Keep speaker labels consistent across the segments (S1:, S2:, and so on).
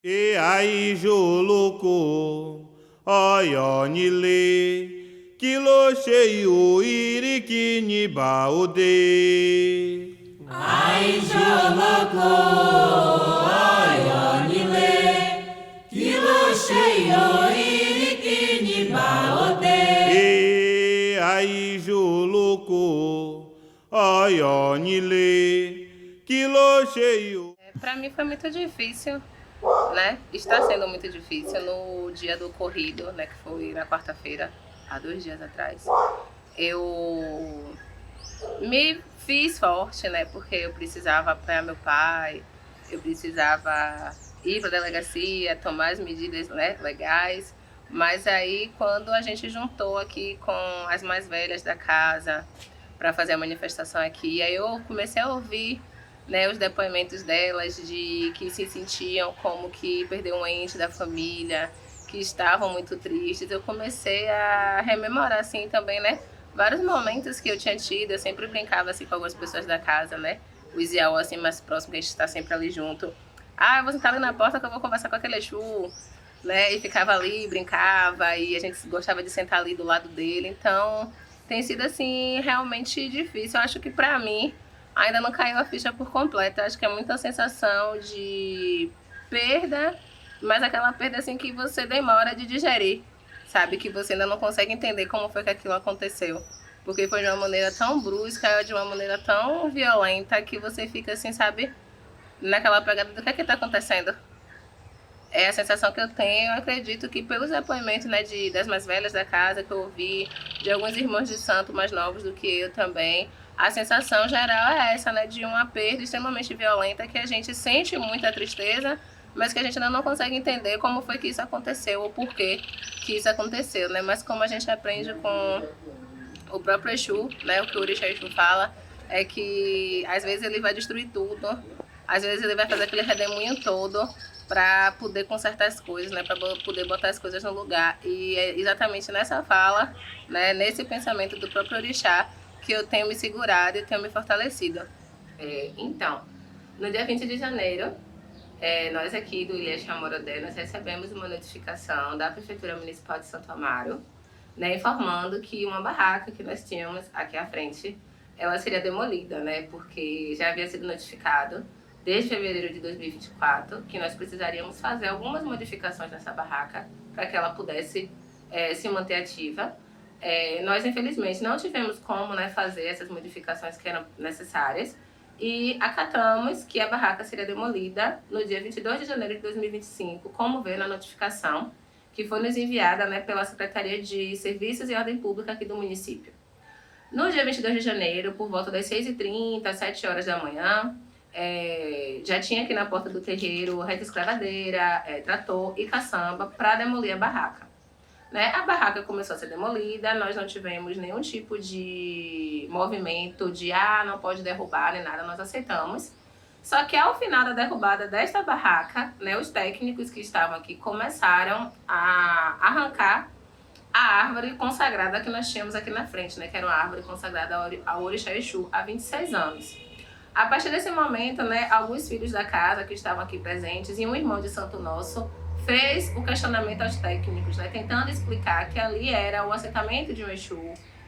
S1: E aí, Juluco, oyonile, kilo cheio irikini baode.
S2: Ai, Joloco, oyonile, kilo cheio irikini baode.
S1: E aí, Juluco, oyonile, kilo cheio.
S3: Para mim foi muito difícil, né? Está sendo muito difícil no dia do ocorrido, né? Que foi na quarta-feira, há 2 dias atrás. Eu me fiz forte, né? Porque eu precisava apoiar meu pai, eu precisava ir para a delegacia, tomar as medidas, né, legais. Mas aí, quando a gente juntou aqui com as mais velhas da casa para fazer a manifestação aqui, aí eu comecei a ouvir, né, os depoimentos delas de que se sentiam como que perdeu um ente da família, que estavam muito tristes. Eu comecei a rememorar assim também, né, vários momentos que eu tinha tido. Eu sempre brincava assim com algumas pessoas da casa, né, o Isiel assim mais próximo, que a gente está sempre ali junto. Ah, eu vou sentar ali na porta que eu vou conversar com aquele Exu, né, e ficava ali, brincava, e a gente gostava de sentar ali do lado dele. Então tem sido assim realmente difícil. Eu acho que pra mim ainda não caiu a ficha por completo. Eu acho que é muita sensação de perda, mas aquela perda assim que você demora de digerir, sabe? Que você ainda não consegue entender como foi que aquilo aconteceu. Porque foi de uma maneira tão brusca, de uma maneira tão violenta, que você fica assim, sabe? Naquela pegada do que é que tá acontecendo. É a sensação que eu tenho. Eu acredito que pelos depoimentos, né, das mais velhas da casa que eu ouvi, de alguns irmãos de santo mais novos do que eu também, a sensação geral é essa, né, de uma perda extremamente violenta, que a gente sente muita tristeza, mas que a gente ainda não consegue entender como foi que isso aconteceu ou por que isso aconteceu, né? Mas como a gente aprende com o próprio Exu, né, o que o Orixá Exu fala, é que às vezes ele vai destruir tudo, às vezes ele vai fazer aquele redemoinho todo para poder consertar as coisas, né, para poder botar as coisas no lugar. E é exatamente nessa fala, né, nesse pensamento do próprio Orixá, que eu tenho me segurado e tenho me fortalecido. Então, no dia 20 de janeiro, nós aqui do Ilha Chamorodé, nós recebemos uma notificação da Prefeitura Municipal de Santo Amaro, né, informando que uma barraca que nós tínhamos aqui à frente, ela seria demolida, né, porque já havia sido notificado desde fevereiro de 2024 que nós precisaríamos fazer algumas modificações nessa barraca para que ela pudesse se manter ativa. Nós, infelizmente, não tivemos como, né, fazer essas modificações que eram necessárias e acatamos que a barraca seria demolida no dia 22 de janeiro de 2025, como veio na notificação que foi nos enviada, né, pela Secretaria de Serviços e Ordem Pública aqui do município. No dia 22 de janeiro, por volta das 6h30, 7 horas da manhã, já tinha aqui na porta do terreiro reta escravadeira, trator e caçamba para demolir a barraca. Né? A barraca começou a ser demolida, nós não tivemos nenhum tipo de movimento de não pode derrubar nem nada, nós aceitamos. Só que ao final da derrubada desta barraca, né, os técnicos que estavam aqui começaram a arrancar a árvore consagrada que nós tínhamos aqui na frente, né, que era uma árvore consagrada ao Orixá Exu há 26 anos. A partir desse momento, né, alguns filhos da casa que estavam aqui presentes e um irmão de Santo Nosso fez o questionamento aos técnicos, né, tentando explicar que ali era o assentamento de um Exu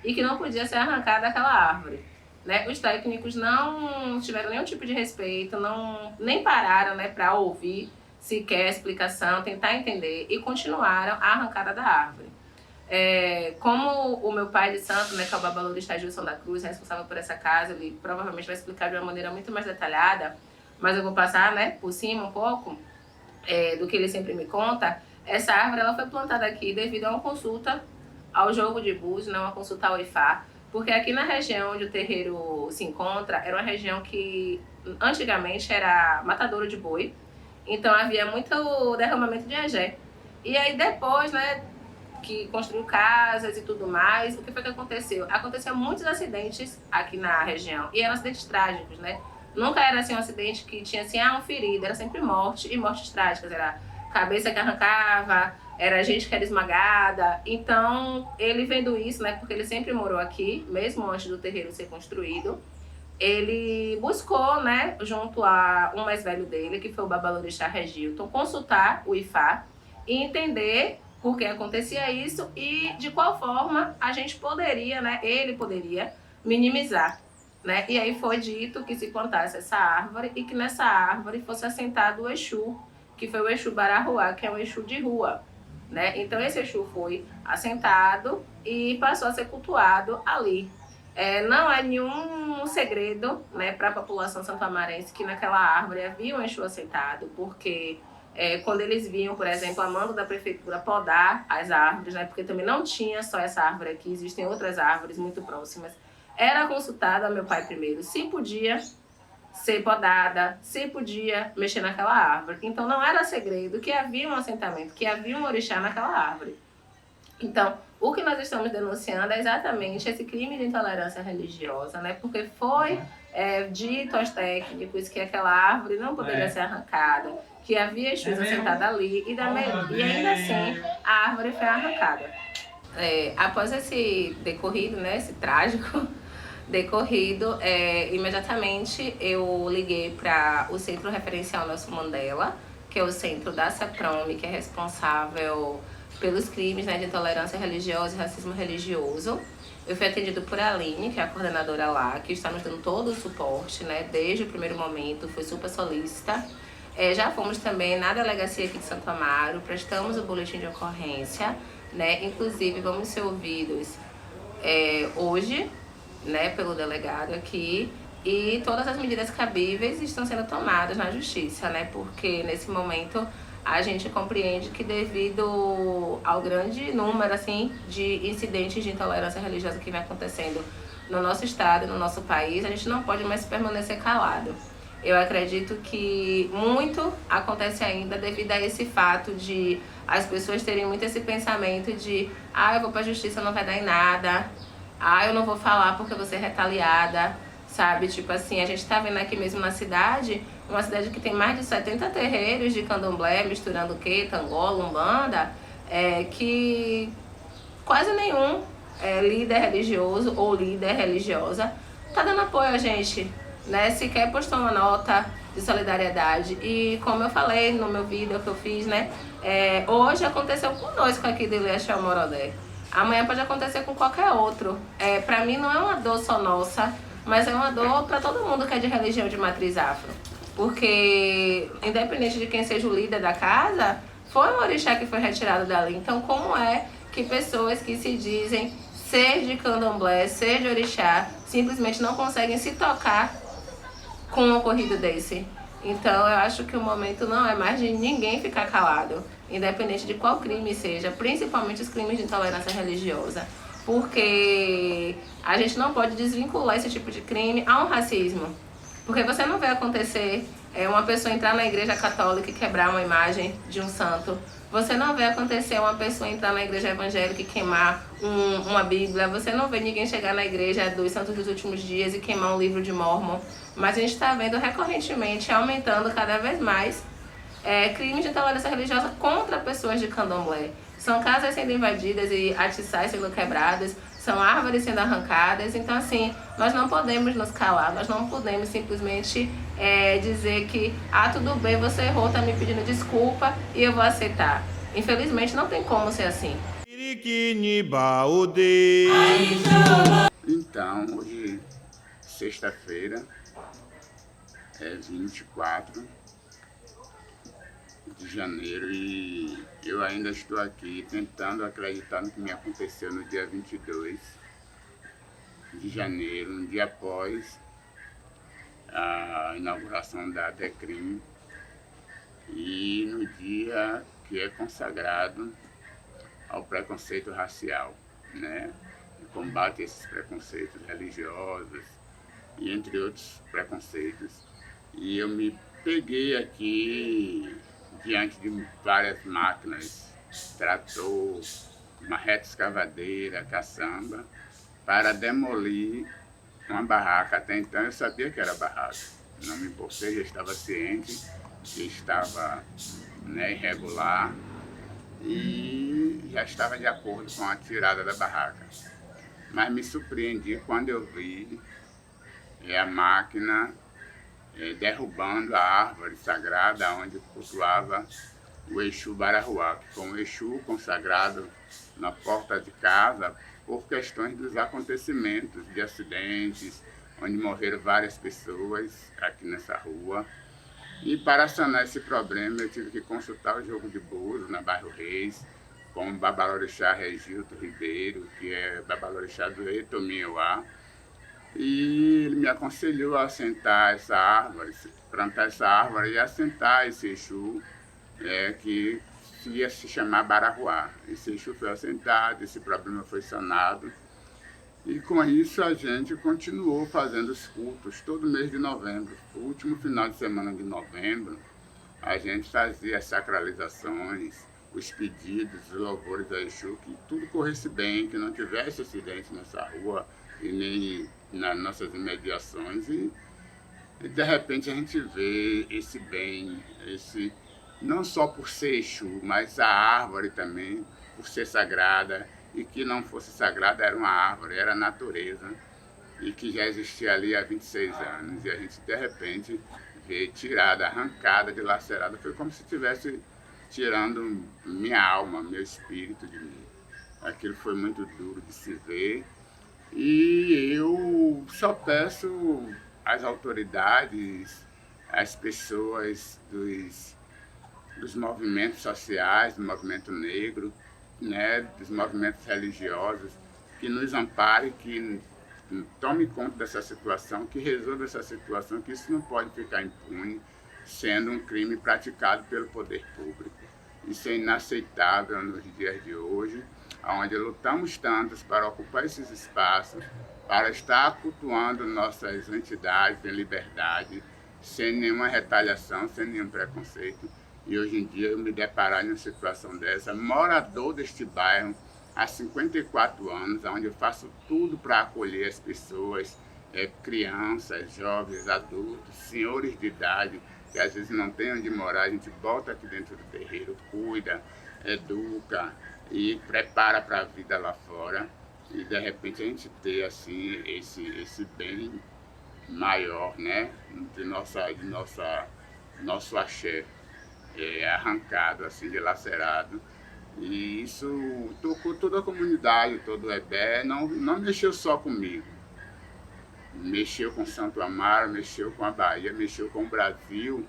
S3: e que não podia ser arrancada aquela árvore. Né? Os técnicos não tiveram nenhum tipo de respeito, nem pararam, né, para ouvir sequer a explicação, tentar entender e continuaram a arrancada da árvore. Como o meu pai de santo, né, que é o Babalorixá Gilson da Cruz, responsável por essa casa, ele provavelmente vai explicar de uma maneira muito mais detalhada, mas eu vou passar, né, por cima um pouco do que ele sempre me conta. Essa árvore ela foi plantada aqui devido a uma consulta ao jogo de búzios, né, uma consulta ao Ifá, porque aqui na região onde o terreiro se encontra, era uma região que antigamente era matadouro de boi, então havia muito derramamento de agé. E aí depois, né, que construiu casas e tudo mais, o que foi que aconteceu? Aconteceu muitos acidentes aqui na região, e eram acidentes trágicos, né? Nunca era assim um acidente que tinha assim, um ferido, era sempre morte e mortes trágicas, era cabeça que arrancava, era gente que era esmagada. Então, ele vendo isso, né, porque ele sempre morou aqui, mesmo antes do terreiro ser construído, ele buscou, né, junto a um mais velho dele, que foi o Babalorixá Regilton, consultar o Ifá e entender por que acontecia isso e de qual forma a gente poderia, né, ele poderia minimizar, né? E aí foi dito que se plantasse essa árvore e que nessa árvore fosse assentado o Exu, que foi o Exu Barahuá, que é um Exu de rua, né? Então esse Exu foi assentado e passou a ser cultuado ali. Não é nenhum segredo, né, para a população santo-amarense que naquela árvore havia um Exu assentado, porque quando eles vinham, por exemplo, a mando da prefeitura podar as árvores, né, porque também não tinha só essa árvore aqui, existem outras árvores muito próximas, era consultado a meu pai primeiro se podia ser podada, se podia mexer naquela árvore. Então não era segredo que havia um assentamento, que havia um orixá naquela árvore. Então, o que nós estamos denunciando é exatamente esse crime de intolerância religiosa, né? Porque foi dito aos técnicos que aquela árvore não poderia ser arrancada, que havia Exus assentados ali e ainda assim a árvore foi arrancada. Após esse decorrido, né, esse trágico decorrido, imediatamente eu liguei para o Centro Referencial Nelson Mandela, que é o centro da CEPROME, que é responsável pelos crimes, né, de intolerância religiosa e racismo religioso. Eu fui atendido por Aline, que é a coordenadora lá, que está nos dando todo o suporte, né, desde o primeiro momento, foi super solícita. Já fomos também na delegacia aqui de Santo Amaro, prestamos o boletim de ocorrência, né, inclusive vamos ser ouvidos hoje, né, pelo delegado aqui, e todas as medidas cabíveis estão sendo tomadas na justiça, né, porque nesse momento a gente compreende que devido ao grande número assim, de incidentes de intolerância religiosa que vem acontecendo no nosso estado, no nosso país, a gente não pode mais permanecer calado. Eu acredito que muito acontece ainda devido a esse fato de as pessoas terem muito esse pensamento de eu vou pra justiça, não vai dar em nada, eu não vou falar porque eu vou ser retaliada, sabe? Tipo assim, a gente tá vendo aqui mesmo na cidade, uma cidade que tem mais de 70 terreiros de candomblé, misturando o quê? Tangola, umbanda, que quase nenhum líder religioso ou líder religiosa tá dando apoio a gente, né? Sequer postou uma nota de solidariedade. E como eu falei no meu vídeo que eu fiz, né? Hoje aconteceu conosco aqui de Ilhéus Morodé. Amanhã pode acontecer com qualquer outro. Pra mim não é uma dor só nossa, mas é uma dor pra todo mundo que é de religião de matriz afro. Porque, independente de quem seja o líder da casa, foi um orixá que foi retirado dali. Então, como é que pessoas que se dizem ser de candomblé, ser de orixá, simplesmente não conseguem se tocar com um ocorrido desse? Então, eu acho que o momento não é mais de ninguém ficar calado, independente de qual crime seja, principalmente os crimes de intolerância religiosa. Porque a gente não pode desvincular esse tipo de crime a um racismo. Porque você não vê acontecer uma pessoa entrar na igreja católica e quebrar uma imagem de um santo. Você não vê acontecer uma pessoa entrar na igreja evangélica e queimar uma Bíblia. Você não vê ninguém chegar na igreja dos Santos dos Últimos Dias e queimar um livro de Mórmon. Mas a gente está vendo recorrentemente, aumentando cada vez mais, crimes de intolerância religiosa contra pessoas de candomblé. São casas sendo invadidas e atiçais sendo quebradas, são árvores sendo arrancadas. Então, assim, nós não podemos nos calar, nós não podemos simplesmente dizer que tudo bem, você errou, tá me pedindo desculpa e eu vou aceitar. Infelizmente, não tem como ser assim.
S4: Então, hoje, sexta-feira, 24 de janeiro, e eu ainda estou aqui tentando acreditar no que me aconteceu no dia 22 de janeiro, um dia após a inauguração da DECRIM e no dia que é consagrado ao preconceito racial, né? E combate esses preconceitos religiosos e entre outros preconceitos. E eu me peguei aqui diante de várias máquinas, trator, uma reta escavadeira, caçamba, para demolir uma barraca. Até então eu sabia que era barraca, não me importei, já estava ciente que estava irregular e já estava de acordo com a tirada da barraca. Mas me surpreendi quando eu vi é a máquina derrubando a árvore sagrada onde cultuava o Exu Barahuá, que foi um Exu consagrado na porta de casa por questões dos acontecimentos, de acidentes, onde morreram várias pessoas aqui nessa rua. E para sanar esse problema eu tive que consultar o jogo de búzios na Bairro Reis, com o Babalorixá Regilto Ribeiro, que é Babalorixá do Eitomiuá. E ele me aconselhou a assentar essa árvore, plantar essa árvore e assentar esse Exu, que ia se chamar Barahuá. Esse Exu foi assentado, esse problema foi sanado. E com isso a gente continuou fazendo os cultos todo mês de novembro. O último final de semana de novembro, a gente fazia as sacralizações, os pedidos, os louvores a Exu, que tudo corresse bem, que não tivesse acidente nessa rua e nem nas nossas imediações. E de repente a gente vê esse bem, não só por ser Exu, mas a árvore também, por ser sagrada, e que não fosse sagrada era uma árvore, era a natureza, e que já existia ali há 26 anos, e a gente de repente vê tirada, arrancada, dilacerada, foi como se estivesse tirando minha alma, meu espírito de mim. Aquilo foi muito duro de se ver, e eu só peço às autoridades, às pessoas dos movimentos sociais, do movimento negro, dos movimentos religiosos, que nos ampare, que tome conta dessa situação, que resolva essa situação, que isso não pode ficar impune, sendo um crime praticado pelo poder público. Isso é inaceitável nos dias de hoje, onde lutamos tantos para ocupar esses espaços, para estar cultuando nossas entidades em liberdade, sem nenhuma retaliação, sem nenhum preconceito. E hoje em dia eu me deparar numa situação dessa, morador deste bairro há 54 anos, onde eu faço tudo para acolher as pessoas, crianças, jovens, adultos, senhores de idade, que às vezes não tem onde morar, a gente bota aqui dentro do terreiro, cuida, educa e prepara para a vida lá fora. E de repente a gente ter assim, esse bem maior, né, de nosso axé. Arrancado, assim, dilacerado. E isso tocou toda a comunidade, todo o EBE, não mexeu só comigo. Mexeu com Santo Amaro, mexeu com a Bahia, mexeu com o Brasil,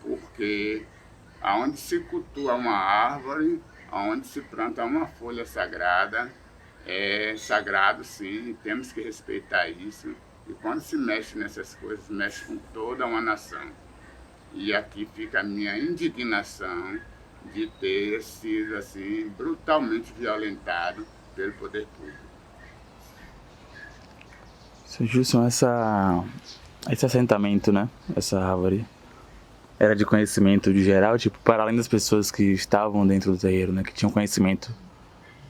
S4: porque aonde se cultua uma árvore, aonde se planta uma folha sagrada, é sagrado sim, temos que respeitar isso. E quando se mexe nessas coisas, mexe com toda uma nação. E aqui fica a minha indignação de ter sido assim, brutalmente violentado pelo poder público.
S5: Seu Gilson, esse assentamento, né? Essa árvore, era de conhecimento de geral, tipo, para além das pessoas que estavam dentro do terreiro, né? Que tinham conhecimento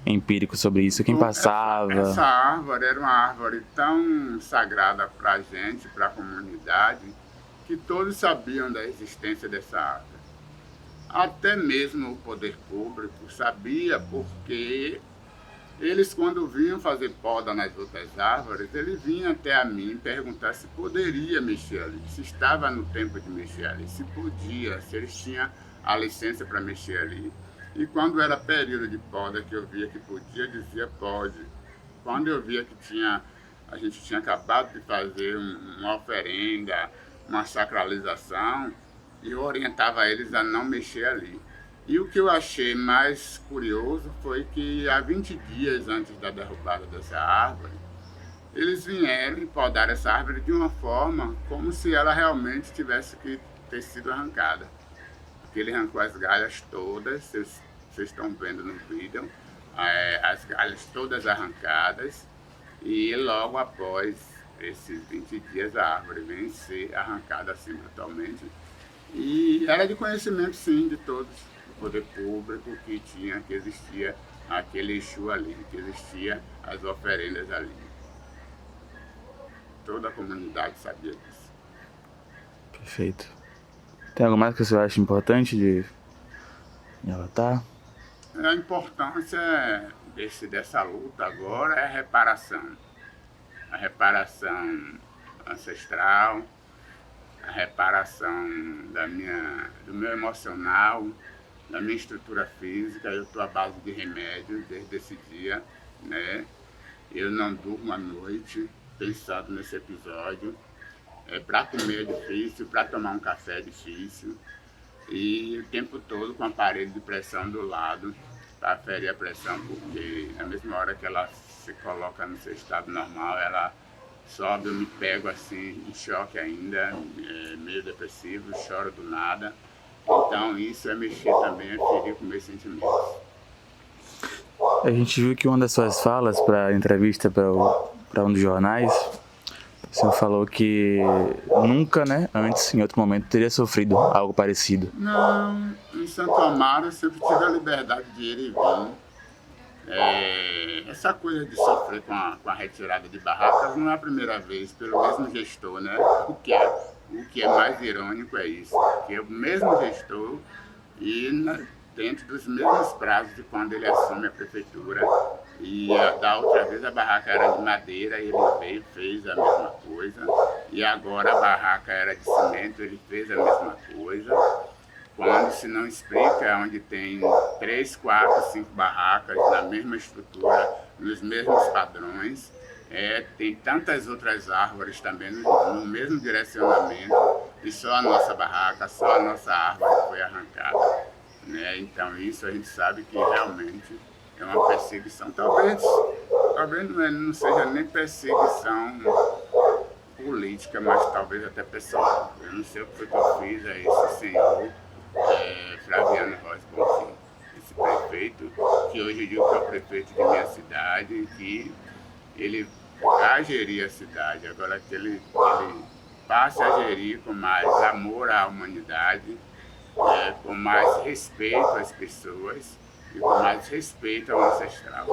S5: empírico sobre isso, quem passava...
S4: Essa árvore era uma árvore tão sagrada para a gente, para a comunidade, que todos sabiam da existência dessa árvore. Até mesmo o poder público sabia, porque eles, quando vinham fazer poda nas outras árvores, eles vinham até a mim perguntar se poderia mexer ali, se estava no tempo de mexer ali, se podia, se eles tinham a licença para mexer ali. E quando era período de poda, que eu via que podia, dizia pode. Quando eu via que a gente tinha acabado de fazer uma oferenda, uma sacralização, e eu orientava eles a não mexer ali. E o que eu achei mais curioso foi que há 20 dias antes da derrubada dessa árvore, eles vieram e podaram essa árvore de uma forma como se ela realmente tivesse que ter sido arrancada. Porque ele arrancou as galhas todas, vocês estão vendo no vídeo, as galhas todas arrancadas, e logo após esses 20 dias a árvore vem ser arrancada assim brutalmente. E era de conhecimento sim de todos, do poder público, que existia aquele Exu ali, que existia as oferendas ali. Toda a comunidade sabia disso.
S5: Perfeito. Tem algo mais que você acha importante de relatar?
S4: A importância dessa luta agora é a reparação. A reparação ancestral, a reparação do meu emocional, da minha estrutura física. Eu estou à base de remédio desde esse dia, né? Eu não durmo à noite pensando nesse episódio. Para comer é difícil, para tomar um café é difícil. E o tempo todo com o aparelho de pressão do lado para aferir a pressão, porque na mesma hora que ela se coloca no seu estado normal, ela sobe, eu me pego assim, em choque ainda, meio depressivo, choro do nada. Então isso é mexer também, é ferir com meus sentimentos.
S5: A gente viu que uma das suas falas para entrevista para um dos jornais, o senhor falou que nunca, né, antes, em outro momento, teria sofrido algo parecido.
S4: Não, em Santo Amaro eu sempre tive a liberdade de ir e vir. Essa coisa de sofrer com a retirada de barracas não é a primeira vez, pelo mesmo gestor, né? O que é mais irônico é isso, que é o mesmo gestor e dentro dos mesmos prazos de quando ele assume a prefeitura. E da outra vez a barraca era de madeira, ele veio, fez a mesma coisa. E agora a barraca era de cimento, ele fez a mesma coisa. Quando se não explica, onde tem 3, 4, 5 barracas na mesma estrutura, nos mesmos padrões, tem tantas outras árvores também no mesmo direcionamento, e só a nossa barraca, só a nossa árvore foi arrancada. Né? Então isso a gente sabe que realmente é uma perseguição. Talvez não seja nem perseguição política, mas talvez até pessoal. Eu não sei o que foi que eu fiz a esse senhor, Flaviano Rosa Bonfim, esse prefeito, que hoje eu digo que é o prefeito de minha cidade, que ele vai gerir a cidade, agora que ele passe a gerir com mais amor à humanidade, com mais respeito às pessoas e com mais respeito ao ancestral.